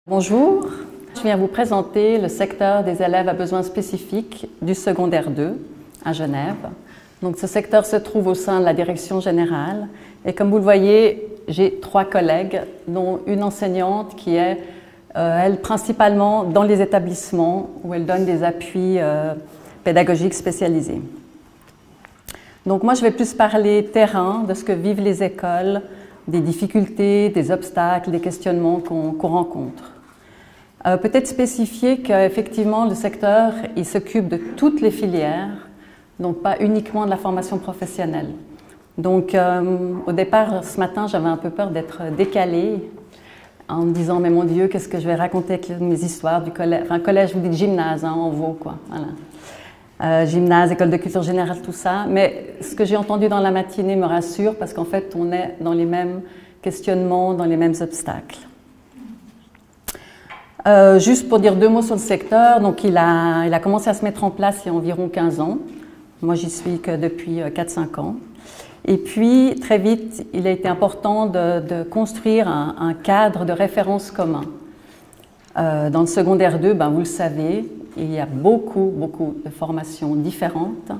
Bonjour, je viens vous présenter le secteur des élèves à besoins spécifiques du secondaire 2 à Genève. Donc, ce secteur se trouve au sein de la direction générale et comme vous le voyez, j'ai 3 collègues, dont une enseignante qui est, elle, principalement dans les établissements où elle donne des appuis pédagogiques spécialisés. Donc moi, je vais plus parler terrain, de ce que vivent les écoles, des difficultés, des obstacles, des questionnements qu'on rencontre. Peut-être spécifier qu'effectivement, le secteur, il s'occupe de toutes les filières, donc pas uniquement de la formation professionnelle. Donc au départ, ce matin, j'avais un peu peur d'être décalée en me disant, mais mon Dieu, qu'est-ce que je vais raconter avec mes histoires du collège, enfin collège, je vous dis gymnase, hein, en Vaud, quoi, voilà. Gymnase, école de culture générale, tout ça. Mais ce que j'ai entendu dans la matinée me rassure parce qu'en fait, on est dans les mêmes questionnements, dans les mêmes obstacles. Juste pour dire 2 mots sur le secteur, donc il a commencé à se mettre en place il y a environ 15 ans. Moi, j'y suis que depuis 4-5 ans. Et puis, très vite, il a été important de construire un cadre de référence commun. Dans le secondaire 2, ben, vous le savez, il y a beaucoup de formations différentes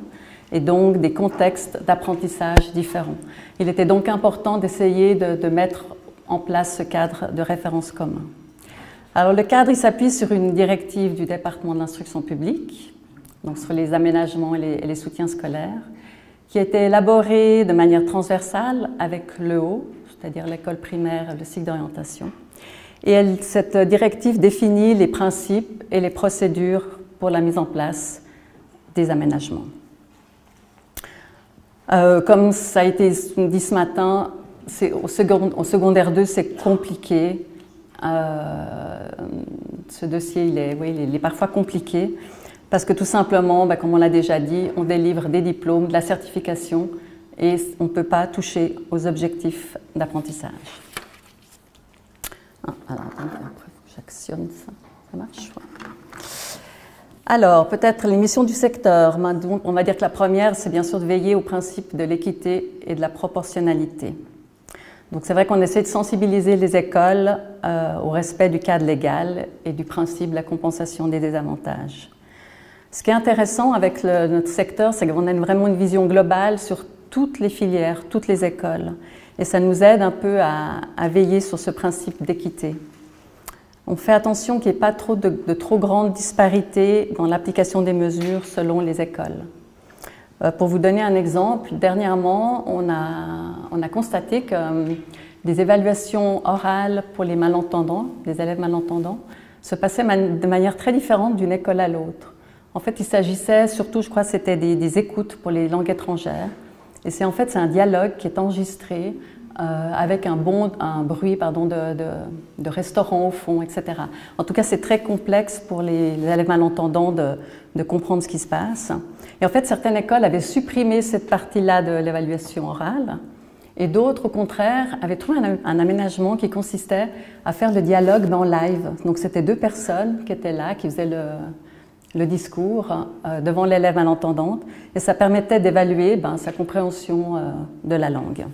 et donc des contextes d'apprentissage différents. Il était donc important d'essayer de mettre en place ce cadre de référence commun. Alors le cadre, il s'appuie sur une directive du département de l'instruction publique, donc sur les aménagements et les soutiens scolaires, qui a été élaborée de manière transversale avec le haut, c'est-à-dire l'école primaire, le cycle d'orientation. Et cette directive définit les principes et les procédures pour la mise en place des aménagements. Comme ça a été dit ce matin, au secondaire 2, c'est compliqué. Ce dossier, il est parfois compliqué parce que tout simplement, comme on l'a déjà dit, on délivre des diplômes, de la certification et on ne peut pas toucher aux objectifs d'apprentissage. Alors, après, j'actionne ça. Ça marche? Alors, peut-être les missions du secteur. On va dire que la première, c'est bien sûr de veiller au principe de l'équité et de la proportionnalité. Donc, c'est vrai qu'on essaie de sensibiliser les écoles au respect du cadre légal et du principe de la compensation des désavantages. Ce qui est intéressant avec notre secteur, c'est qu'on a vraiment une vision globale sur toutes les filières, toutes les écoles. Et ça nous aide un peu à veiller sur ce principe d'équité. On fait attention qu'il n'y ait pas de trop grandes disparités dans l'application des mesures selon les écoles. Pour vous donner un exemple, dernièrement, on a constaté que des évaluations orales pour les malentendants, les élèves malentendants, se passaient de manière très différente d'une école à l'autre. En fait, il s'agissait surtout, je crois, c'était des écoutes pour les langues étrangères. Et c'est un dialogue qui est enregistré avec un bruit de restaurant au fond, etc. En tout cas, c'est très complexe pour les élèves malentendants de comprendre ce qui se passe. Et en fait, certaines écoles avaient supprimé cette partie-là de l'évaluation orale et d'autres, au contraire, avaient trouvé un aménagement qui consistait à faire le dialogue en live. Donc, c'était 2 personnes qui étaient là, qui faisaient le discours devant l'élève malentendante et ça permettait d'évaluer sa compréhension de la langue.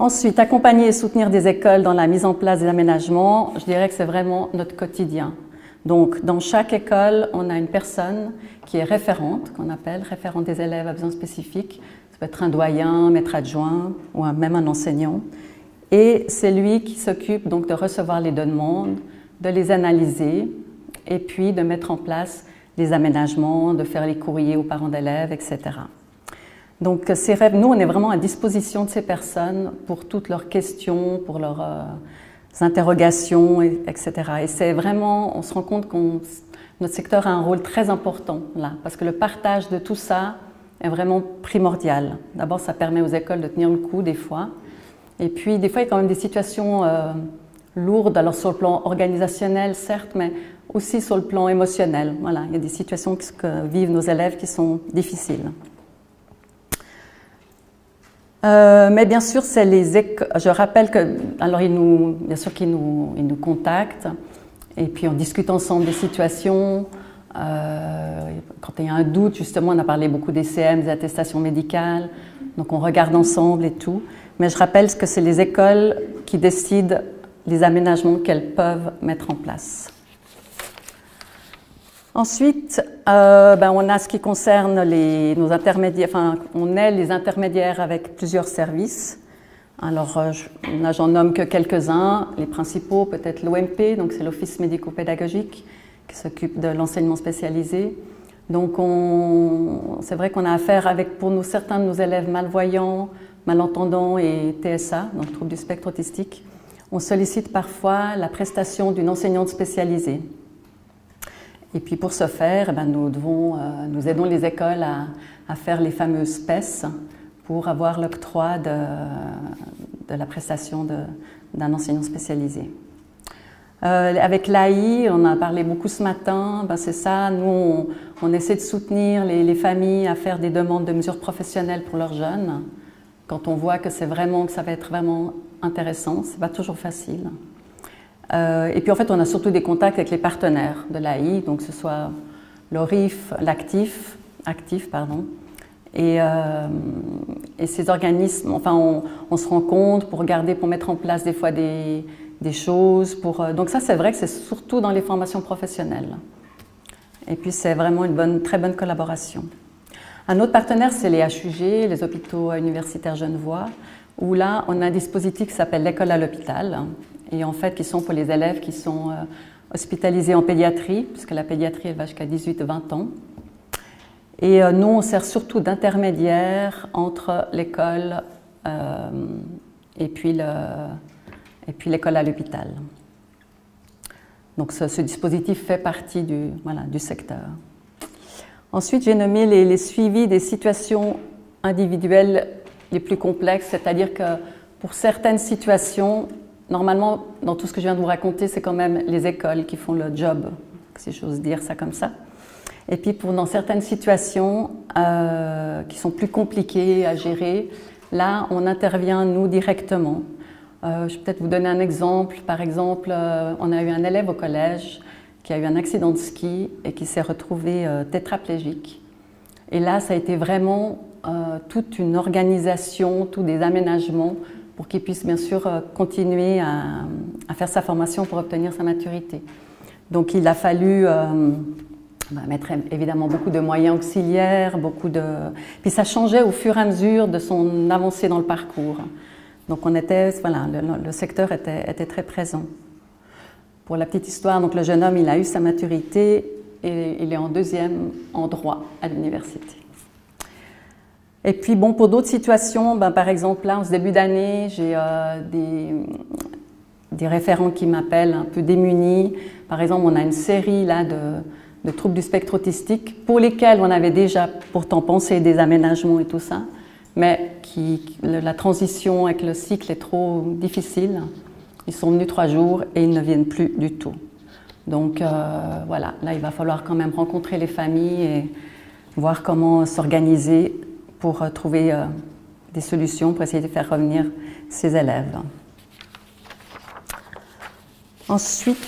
Ensuite, accompagner et soutenir des écoles dans la mise en place des aménagements, je dirais que c'est vraiment notre quotidien. Donc, dans chaque école, on a une personne qui est référente, qu'on appelle référente des élèves à besoins spécifiques. Ça peut être un doyen, maître adjoint ou même un enseignant. Et c'est lui qui s'occupe donc de recevoir les demandes, de les analyser et puis de mettre en place les aménagements, de faire les courriers aux parents d'élèves, etc. Donc, nous, on est vraiment à disposition de ces personnes pour toutes leurs questions, pour leurs interrogations, etc. Et c'est vraiment, on se rend compte que notre secteur a un rôle très important là, parce que le partage de tout ça est vraiment primordial. D'abord, ça permet aux écoles de tenir le coup des fois. Et puis, des fois, il y a quand même des situations lourdes, alors sur le plan organisationnel, certes, mais aussi sur le plan émotionnel. Voilà, il y a des situations que vivent nos élèves qui sont difficiles. Mais bien sûr, c'est les écoles. Je rappelle que, alors bien sûr qu'ils nous contactent et puis on discute ensemble des situations. Quand il y a un doute, justement, on a parlé beaucoup des CM, des attestations médicales, donc on regarde ensemble et tout. Mais je rappelle que c'est les écoles qui décident les aménagements qu'elles peuvent mettre en place. Ensuite, on a ce qui concerne nos intermédiaires, enfin, on est les intermédiaires avec plusieurs services. Alors, j'en nomme que quelques-uns. Les principaux, peut-être l'OMP, donc c'est l'Office médico-pédagogique qui s'occupe de l'enseignement spécialisé. Donc, c'est vrai qu'on a affaire avec, pour nous, certains de nos élèves malvoyants, malentendants et TSA, donc troubles du spectre autistique. On sollicite parfois la prestation d'une enseignante spécialisée. Et puis pour ce faire, nous aidons les écoles à faire les fameuses PES pour avoir l'octroi de la prestation d'un enseignant spécialisé. Avec l'AI, on a parlé beaucoup ce matin, c'est ça, nous on essaie de soutenir les familles à faire des demandes de mesures professionnelles pour leurs jeunes. Quand on voit que ça va être vraiment intéressant, c'est pas toujours facile. Et puis en fait, on a surtout des contacts avec les partenaires de l'AI, donc que ce soit l'ORIF, l'Actif, et ces organismes. Enfin, on se rencontre pour regarder, pour mettre en place des fois des choses. Donc ça, c'est vrai que c'est surtout dans les formations professionnelles. Et puis c'est vraiment une très bonne collaboration. Un autre partenaire, c'est les HUG, les hôpitaux universitaires Genevois, où là, on a un dispositif qui s'appelle l'école à l'hôpital. Et en fait, qui sont pour les élèves qui sont hospitalisés en pédiatrie, puisque la pédiatrie, elle va jusqu'à 18-20 ans. Et nous, on sert surtout d'intermédiaire entre l'école et puis l'école à l'hôpital. Donc ce dispositif fait partie du secteur. Ensuite, j'ai nommé les suivis des situations individuelles les plus complexes, c'est-à-dire que pour certaines situations, normalement, dans tout ce que je viens de vous raconter, c'est quand même les écoles qui font le job, si j'ose dire ça comme ça. Et puis, dans certaines situations qui sont plus compliquées à gérer, là, on intervient, nous, directement. Je vais peut-être vous donner un exemple. Par exemple, on a eu un élève au collège qui a eu un accident de ski et qui s'est retrouvé tétraplégique. Et là, ça a été vraiment toute une organisation, tous des aménagements pour qu'il puisse bien sûr continuer à faire sa formation pour obtenir sa maturité. Donc il a fallu mettre évidemment beaucoup de moyens auxiliaires, puis ça changeait au fur et à mesure de son avancée dans le parcours. Donc le secteur était très présent. Pour la petite histoire, donc le jeune homme, il a eu sa maturité et il est en 2e en droit à l'université. Et puis bon, pour d'autres situations, par exemple là, en ce début d'année, j'ai des référents qui m'appellent un peu démunis. Par exemple, on a une série là de troubles du spectre autistique pour lesquels on avait déjà pourtant pensé des aménagements et tout ça, mais la transition avec le cycle est trop difficile. Ils sont venus 3 jours et ils ne viennent plus du tout. Donc voilà, là il va falloir quand même rencontrer les familles et voir comment s'organiser pour trouver des solutions pour essayer de faire revenir ces élèves. Ensuite,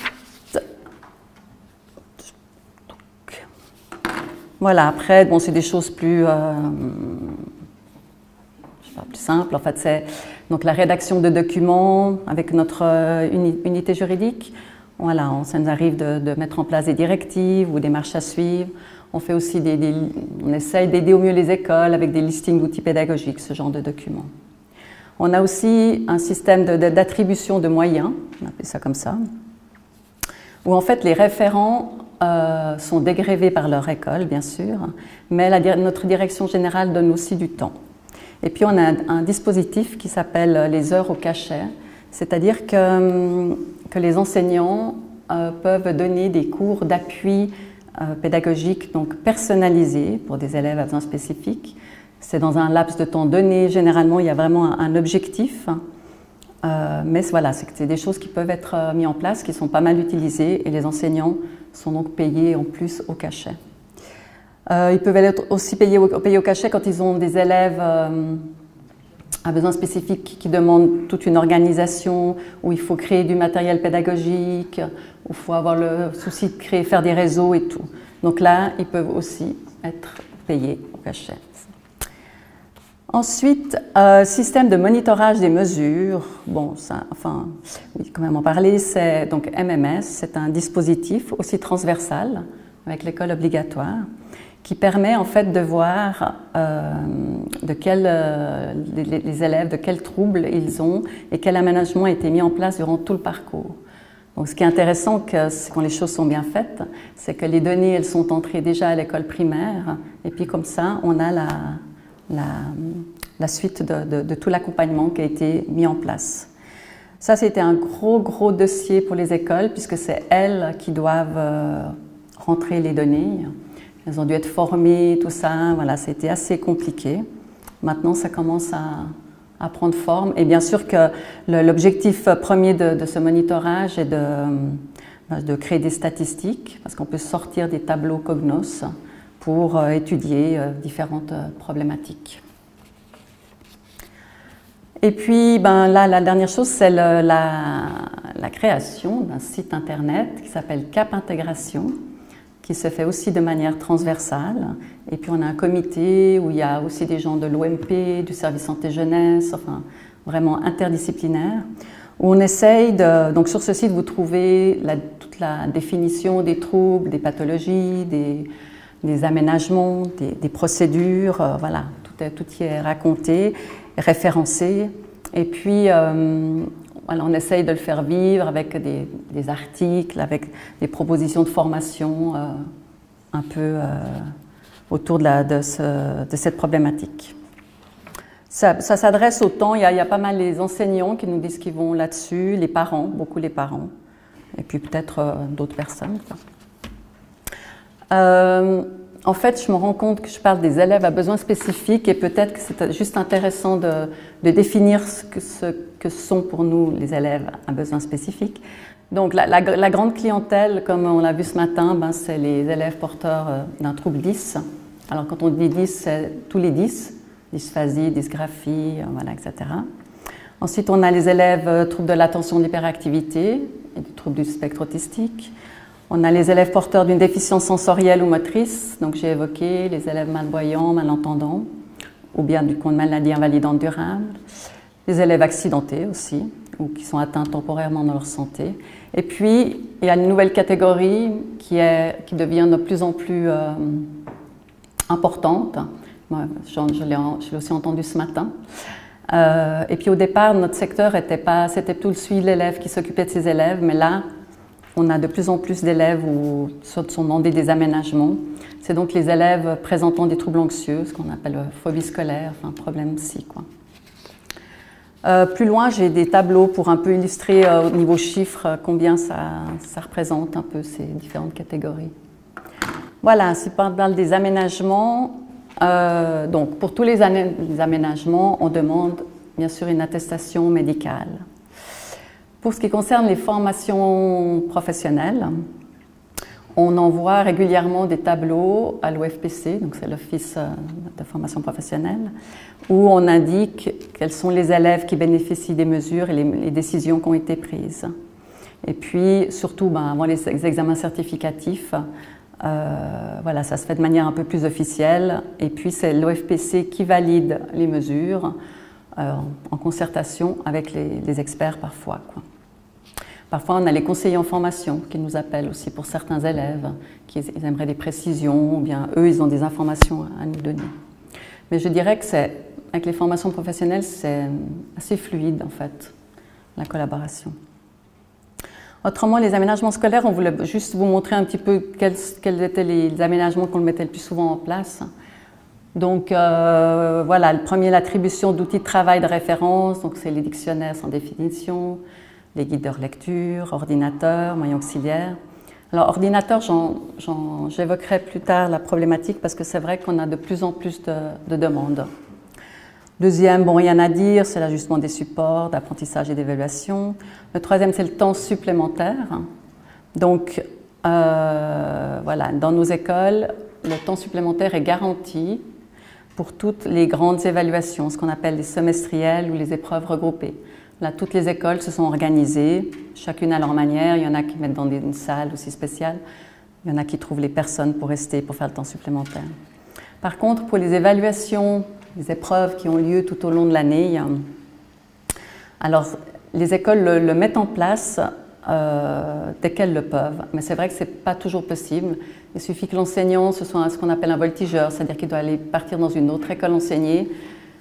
voilà, après, bon, c'est des choses plus simples. En fait, c'est donc la rédaction de documents avec notre unité juridique. Voilà, ça nous arrive de mettre en place des directives ou des marches à suivre. On fait aussi on essaye d'aider au mieux les écoles avec des listings d'outils pédagogiques, ce genre de documents. On a aussi un système d'attribution de moyens, on appelle ça comme ça, où en fait les référents sont dégrévés par leur école, bien sûr, mais notre direction générale donne aussi du temps. Et puis on a un dispositif qui s'appelle les heures au cachet, c'est-à-dire que les enseignants peuvent donner des cours d'appui pédagogique, donc personnalisés pour des élèves à besoins spécifiques. C'est dans un laps de temps donné, généralement il y a vraiment un objectif, mais voilà, c'est des choses qui peuvent être mises en place, qui sont pas mal utilisées et les enseignants sont donc payés en plus au cachet. Ils peuvent être aussi payés au cachet quand ils ont des élèves à besoins spécifiques qui demandent toute une organisation, où il faut créer du matériel pédagogique, où il faut avoir le souci de faire des réseaux et tout. Donc là, ils peuvent aussi être payés au cachet. Ensuite, système de monitorage des mesures. Bon, ça, enfin, oui, quand même en parler, c'est donc MMS, c'est un dispositif aussi transversal avec l'école obligatoire qui permet en fait de voir les élèves, de quels troubles ils ont et quel aménagement a été mis en place durant tout le parcours. Donc, ce qui est intéressant, quand les choses sont bien faites, c'est que les données, elles sont entrées déjà à l'école primaire, et puis comme ça, on a la suite de tout l'accompagnement qui a été mis en place. Ça, c'était un gros dossier pour les écoles, puisque c'est elles qui doivent rentrer les données. Elles ont dû être formées, tout ça, voilà, c'était assez compliqué. Maintenant, ça commence à prendre forme. Et bien sûr que l'objectif premier de ce monitorage est de créer des statistiques, parce qu'on peut sortir des tableaux Cognos pour étudier différentes problématiques. Et puis, là, la dernière chose, c'est la création d'un site internet qui s'appelle Cap Intégration, qui se fait aussi de manière transversale. Et puis on a un comité où il y a aussi des gens de l'OMP, du service santé jeunesse, enfin vraiment interdisciplinaire, où on essaye de... Donc sur ce site, vous trouvez toute la définition des troubles, des pathologies, des aménagements, des procédures, voilà, tout y est raconté, référencé. Et puis, voilà, on essaye de le faire vivre avec des articles, avec des propositions de formation un peu autour de cette problématique. Ça s'adresse autant, il y a pas mal les enseignants qui nous disent qu'ils vont là-dessus, les parents, beaucoup les parents, et puis peut-être d'autres personnes. En fait, je me rends compte que je parle des élèves à besoins spécifiques et peut-être que c'est juste intéressant de définir ce que sont pour nous les élèves à besoins spécifiques. Donc la grande clientèle, comme on l'a vu ce matin, c'est les élèves porteurs d'un trouble 10. Alors quand on dit 10, c'est tous les 10, dysphasie, dysgraphie, voilà, etc. Ensuite, on a les élèves troubles de l'attention, de l'hyperactivité et du trouble du spectre autistique. On a les élèves porteurs d'une déficience sensorielle ou motrice, donc j'ai évoqué les élèves malvoyants, malentendants, ou bien d'une maladie invalidante durable. Les élèves accidentés aussi, ou qui sont atteints temporairement dans leur santé. Et puis, il y a une nouvelle catégorie qui devient de plus en plus importante. Moi, je l'ai aussi entendu ce matin. Et puis au départ, notre secteur c'était tout le suivi de l'élève qui s'occupait de ses élèves, mais là, on a de plus en plus d'élèves où se sont demandés des aménagements. C'est donc les élèves présentant des troubles anxieux, ce qu'on appelle phobie scolaire, enfin problème psy, quoi. Plus loin, j'ai des tableaux pour un peu illustrer au niveau chiffres combien ça représente un peu ces différentes catégories. Voilà, si on parle des aménagements, donc pour tous les aménagements, on demande bien sûr une attestation médicale. Pour ce qui concerne les formations professionnelles, on envoie régulièrement des tableaux à l'OFPC, donc c'est l'Office de formation professionnelle, où on indique quels sont les élèves qui bénéficient des mesures et les décisions qui ont été prises. Et puis, surtout, avant les examens certificatifs, voilà, ça se fait de manière un peu plus officielle. Et puis, c'est l'OFPC qui valide les mesures en concertation avec les experts parfois, quoi. Parfois, on a les conseillers en formation qui nous appellent aussi pour certains élèves qui aimeraient des précisions, ou bien eux, ils ont des informations à nous donner. Mais je dirais que avec les formations professionnelles, c'est assez fluide en fait, la collaboration. Autrement, les aménagements scolaires, on voulait juste vous montrer un petit peu quels étaient les aménagements qu'on mettait le plus souvent en place. Donc voilà, le premier, l'attribution d'outils de travail de référence, donc c'est les dictionnaires sans définition, les guides de lecture, ordinateur, moyens auxiliaires. Alors, ordinateur, j'évoquerai plus tard la problématique parce que c'est vrai qu'on a de plus en plus de demandes. Deuxième, bon, rien à dire, c'est l'ajustement des supports d'apprentissage et d'évaluation. Le troisième, c'est le temps supplémentaire. Donc, voilà, dans nos écoles, le temps supplémentaire est garanti pour toutes les grandes évaluations, ce qu'on appelle les semestrielles ou les épreuves regroupées. Là, toutes les écoles se sont organisées, chacune à leur manière. Il y en a qui mettent dans une salle aussi spéciale. Il y en a qui trouvent les personnes pour rester, pour faire le temps supplémentaire. Par contre, pour les évaluations épreuves qui ont lieu tout au long de l'année. Alors, les écoles le mettent en place dès qu'elles le peuvent, mais c'est vrai que ce n'est pas toujours possible. Il suffit que l'enseignant ce soit ce qu'on appelle un voltigeur, c'est-à-dire qu'il doit aller partir dans une autre école enseigner.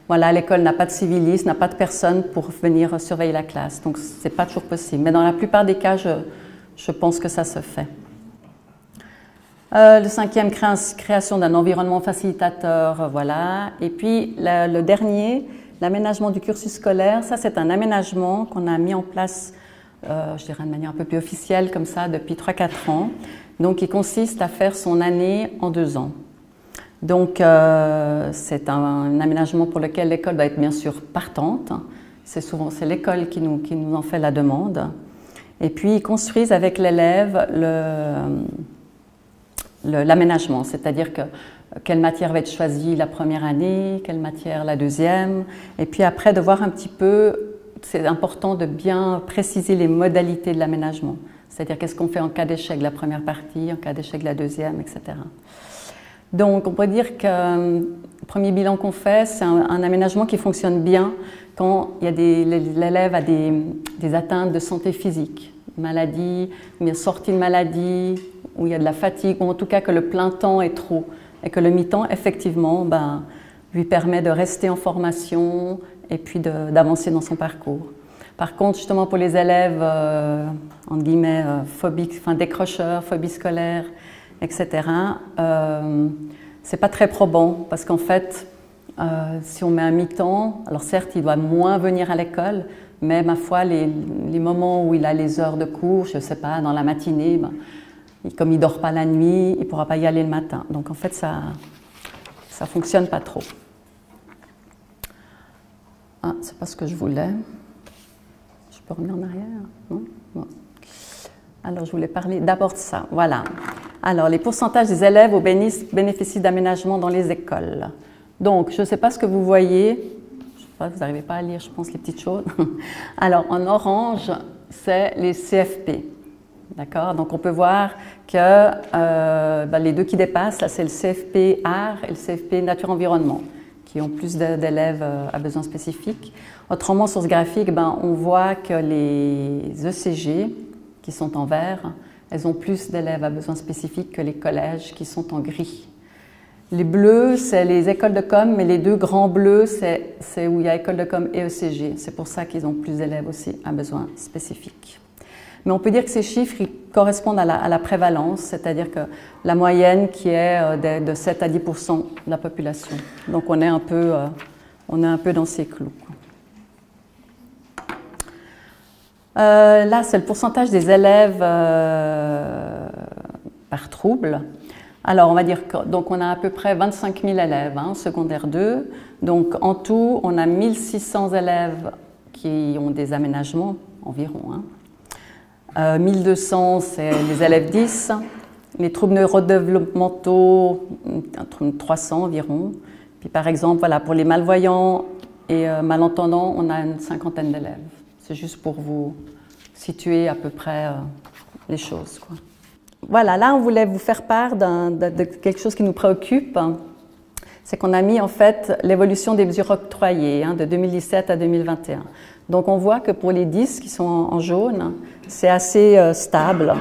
Voilà, l'école n'a pas de civilistes, n'a pas de personne pour venir surveiller la classe, donc ce n'est pas toujours possible. Mais dans la plupart des cas, je pense que ça se fait. Le cinquième, création d'un environnement facilitateur, voilà. Et puis le dernier, l'aménagement du cursus scolaire, ça c'est un aménagement qu'on a mis en place, je dirais de manière un peu plus officielle comme ça, depuis 3-4 ans. Donc il consiste à faire son année en 2 ans. Donc c'est un aménagement pour lequel l'école doit être bien sûr partante. C'est l'école qui nous en fait la demande. Et puis ils construisent avec l'élève l'aménagement, c'est-à-dire quelle matière va être choisie la première année, quelle matière la deuxième, et puis après de voir un petit peu, c'est important de bien préciser les modalités de l'aménagement, c'est-à-dire qu'est-ce qu'on fait en cas d'échec de la première partie, en cas d'échec de la deuxième, etc. Donc on pourrait dire que le premier bilan qu'on fait, c'est un aménagement qui fonctionne bien quand l'élève a des atteintes de santé physique, maladie, bien sortie de maladie, où il y a de la fatigue, ou en tout cas que le plein temps est trop, et que le mi-temps, effectivement, lui permet de rester en formation et puis d'avancer dans son parcours. Par contre, justement pour les élèves, entre guillemets, phobiques, enfin décrocheurs, phobie scolaire, etc., c'est pas très probant, parce qu'en fait, si on met un mi-temps, alors certes, il doit moins venir à l'école, mais ma foi, les moments où il a les heures de cours, je ne sais pas, dans la matinée, comme il ne dort pas la nuit, il ne pourra pas y aller le matin. Donc en fait, ça ne fonctionne pas trop. Ah, c'est pas ce que je voulais. Je peux revenir en arrière? Non? Bon. Alors, je voulais parler d'abord de ça. Voilà. Alors, les pourcentages des élèves bénéficient d'aménagement dans les écoles. Donc, je ne sais pas ce que vous voyez. Je sais pas, vous n'arrivez pas à lire, je pense, les petites choses. Alors, en orange, c'est les CFP. D'accord? Donc, on peut voir que les deux qui dépassent, là, c'est le CFP Art et le CFP Nature-Environnement, qui ont plus d'élèves à besoins spécifiques. Autrement, sur ce graphique, on voit que les ECG, qui sont en vert, elles ont plus d'élèves à besoins spécifiques que les collèges qui sont en gris. Les bleus, c'est les écoles de com, mais les deux grands bleus, c'est où il y a école de com et ECG. C'est pour ça qu'ils ont plus d'élèves aussi à besoins spécifiques. Mais on peut dire que ces chiffres ils correspondent à la prévalence, c'est-à-dire que la moyenne qui est de 7 à 10% de la population. Donc on est un peu dans ces clous. Là, c'est le pourcentage des élèves par trouble. Alors, on va dire qu'on a à peu près 25 000 élèves en secondaire 2. Donc, en tout, on a 1600 élèves qui ont des aménagements environ. 1200, c'est les élèves 10. Les troubles neurodéveloppementaux, 300 environ. Puis, par exemple, voilà, pour les malvoyants et malentendants, on a une 50aine d'élèves. C'est juste pour vous situer à peu près les choses, quoi. Voilà, là, on voulait vous faire part de quelque chose qui nous préoccupe. C'est qu'on a mis en fait l'évolution des mesures octroyées de 2017 à 2021. Donc, on voit que pour les 10 qui sont en jaune, c'est assez stable.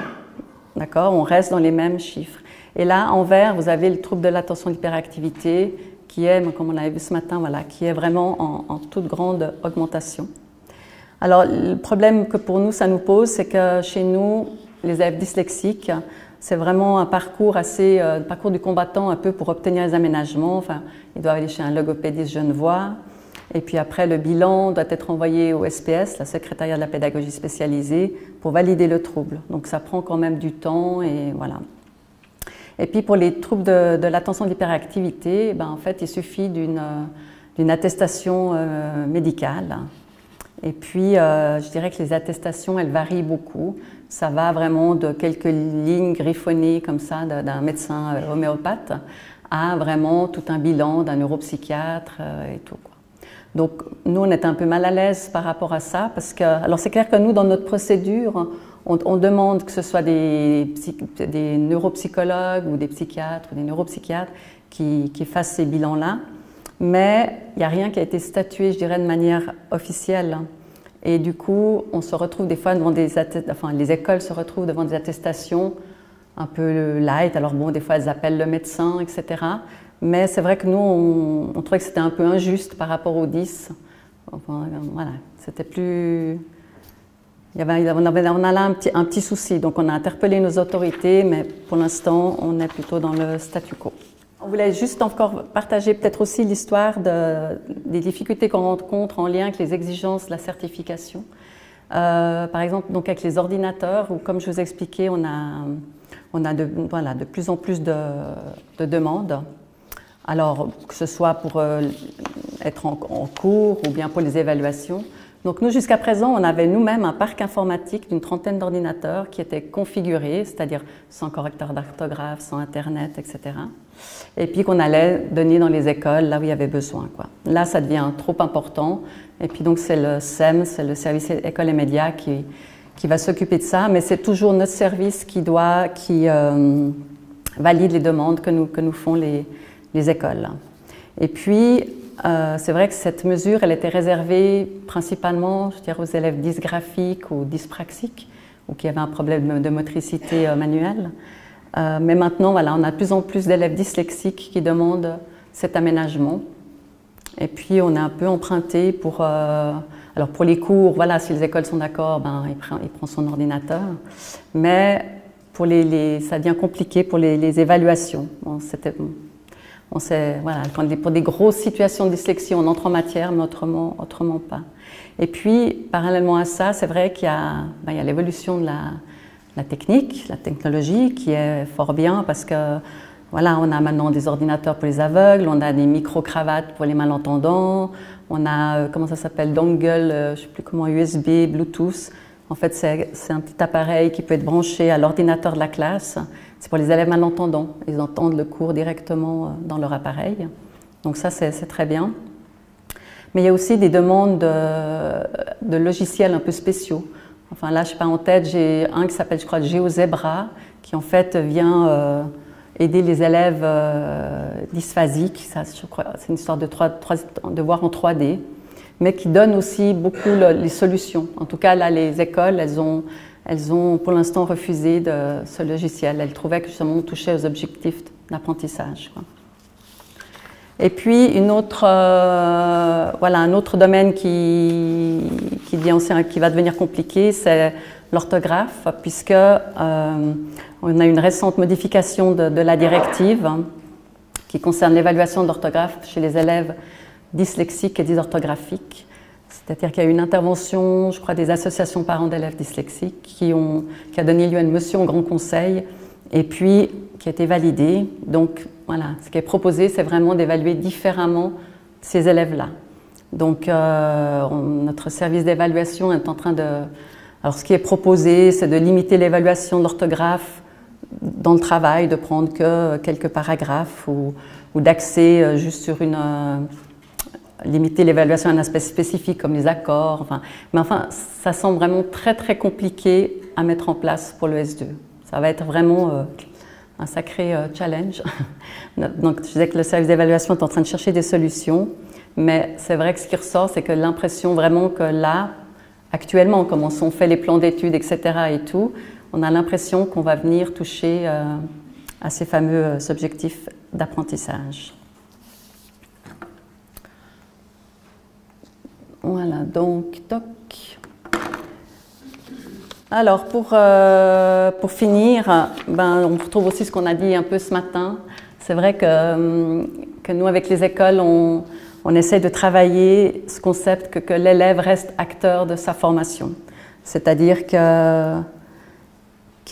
D'accord? On reste dans les mêmes chiffres. Et là, en vert, vous avez le trouble de l'attention et de l'hyperactivité qui est, comme on l'avait vu ce matin, voilà, qui est vraiment en toute grande augmentation. Alors, le problème que pour nous, ça nous pose, c'est que chez nous, les élèves dyslexiques, c'est vraiment un parcours parcours du combattant un peu pour obtenir les aménagements. Enfin, ils doivent aller chez un logopédiste genevois. Et puis après, le bilan doit être envoyé au SPS, la secrétariat de la pédagogie spécialisée, pour valider le trouble. Donc, ça prend quand même du temps et voilà. Et puis, pour les troubles de l'attention et de l'hyperactivité, en fait, il suffit d'une attestation médicale. Et puis, je dirais que les attestations, elles varient beaucoup. Ça va vraiment de quelques lignes griffonnées comme ça d'un médecin homéopathe à vraiment tout un bilan d'un neuropsychiatre et tout, quoi. Donc, nous, on est un peu mal à l'aise par rapport à ça parce que, alors c'est clair que nous, dans notre procédure, on demande que ce soit des neuropsychologues ou des psychiatres ou des neuropsychiatres qui fassent ces bilans-là. mais il n'y a rien qui a été statué, je dirais, de manière officielle. Et du coup, on se retrouve des fois devant les écoles se retrouvent devant des attestations un peu light. Alors bon, des fois, elles appellent le médecin, etc. Mais c'est vrai que nous, on trouvait que c'était un peu injuste par rapport aux 10. Enfin, voilà, c'était plus... on a là un petit souci. Donc, on a interpellé nos autorités, mais pour l'instant, on est plutôt dans le statu quo. On voulait juste encore partager peut-être aussi l'histoire des difficultés qu'on rencontre en lien avec les exigences de la certification. Par exemple, donc avec les ordinateurs, où comme je vous ai expliqué, on a de plus en plus de demandes. Alors, que ce soit pour être en cours ou bien pour les évaluations. Donc nous, jusqu'à présent, on avait nous-mêmes un parc informatique d'une 30aine d'ordinateurs qui était configuré, c'est-à-dire sans correcteur d'orthographe, sans Internet, etc. Et puis qu'on allait donner dans les écoles, là où il y avait besoin, quoi. Là, ça devient trop important. Et puis donc, c'est le SEM, c'est le service École et Médias qui va s'occuper de ça. Mais c'est toujours notre service qui valide les demandes que nous font les écoles. Et puis, c'est vrai que cette mesure, elle était réservée principalement, je dirais, aux élèves dysgraphiques ou dyspraxiques, ou qui avaient un problème de motricité manuelle. Mais maintenant, voilà, on a de plus en plus d'élèves dyslexiques qui demandent cet aménagement. Et puis, on a un peu emprunté pour... alors, pour les cours, voilà, si les écoles sont d'accord, ben, il prend son ordinateur. Mais pour ça devient compliqué pour les évaluations. Bon, voilà, pour des grosses situations de dyslexie, on entre en matière, mais autrement pas. Et puis, parallèlement à ça, c'est vrai qu'il y a l'évolution de la technique, la technologie, qui est fort bien parce que, voilà, on a maintenant des ordinateurs pour les aveugles, on a des micro-cravates pour les malentendants, on a, comment ça s'appelle, dongle, je ne sais plus comment, USB, Bluetooth. En fait, c'est un petit appareil qui peut être branché à l'ordinateur de la classe. C'est pour les élèves malentendants. Ils entendent le cours directement dans leur appareil. Donc ça, c'est très bien. Mais il y a aussi des demandes de logiciels un peu spéciaux. Enfin là, je ne sais pas en tête, j'ai un qui s'appelle, je crois, GeoZebra, qui en fait vient aider les élèves dysphasiques. Ça, je crois, c'est une histoire de voir en 3D, mais qui donne aussi beaucoup les solutions. En tout cas, là, les écoles, elles ont pour l'instant refusé ce logiciel. Elles trouvaient que justement on touchait aux objectifs d'apprentissage. Et puis un autre domaine qui va devenir compliqué, c'est l'orthographe, puisque on a une récente modification de la directive qui concerne l'évaluation de l'orthographe chez les élèves dyslexiques et dysorthographiques. C'est-à-dire qu'il y a eu une intervention, je crois, des associations parents d'élèves dyslexiques qui a donné lieu à une motion au Grand Conseil et puis qui a été validée. Donc voilà, ce qui est proposé, c'est vraiment d'évaluer différemment ces élèves-là. Donc notre service d'évaluation est en train de... Alors ce qui est proposé, c'est de limiter l'évaluation de l'orthographe dans le travail, de prendre que quelques paragraphes ou d'axer juste sur limiter l'évaluation à un aspect spécifique comme les accords. Mais enfin, ça semble vraiment très très compliqué à mettre en place pour le S2. Ça va être vraiment un sacré challenge. Donc je disais que le service d'évaluation est en train de chercher des solutions, mais c'est vrai que ce qui ressort, c'est que l'impression vraiment que là, actuellement, comme on fait les plans d'études, etc. et tout, on a l'impression qu'on va venir toucher à ces fameux objectifs d'apprentissage. Voilà, donc, toc. Alors, pour finir, on retrouve aussi ce qu'on a dit un peu ce matin. C'est vrai que nous, avec les écoles, on essaie de travailler ce concept que l'élève reste acteur de sa formation. C'est-à-dire qu'il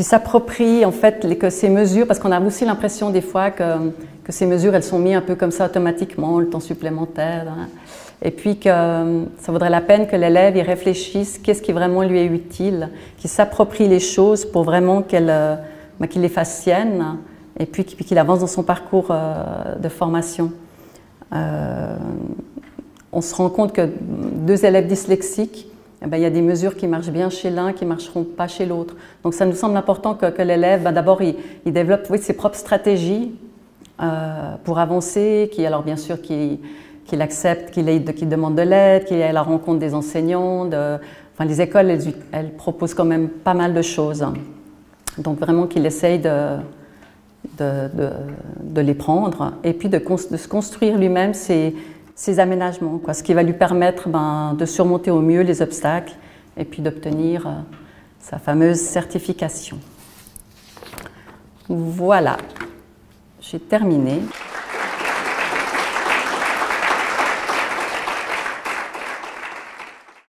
s'approprie en fait que ces mesures, parce qu'on a aussi l'impression des fois que ces mesures, elles sont mises un peu comme ça automatiquement, le temps supplémentaire, hein. Et puis que ça vaudrait la peine que l'élève y réfléchisse, qu'est-ce qui vraiment lui est utile, qu'il s'approprie les choses pour vraiment qu'il les fasse siennes, et puis qu'il avance dans son parcours de formation. On se rend compte que 2 élèves dyslexiques, il y a des mesures qui marchent bien chez l'un, qui ne marcheront pas chez l'autre. Donc ça nous semble important que l'élève, d'abord, il développe ses propres stratégies pour avancer, alors bien sûr qu'il qu'il accepte, qu'il demande de l'aide, qu'il aille à la rencontre des enseignants. Enfin, les écoles, elles proposent quand même pas mal de choses. Donc vraiment qu'il essaye de les prendre et puis de se construire lui-même ses aménagements, quoi, ce qui va lui permettre de surmonter au mieux les obstacles et puis d'obtenir sa fameuse certification. Voilà, j'ai terminé.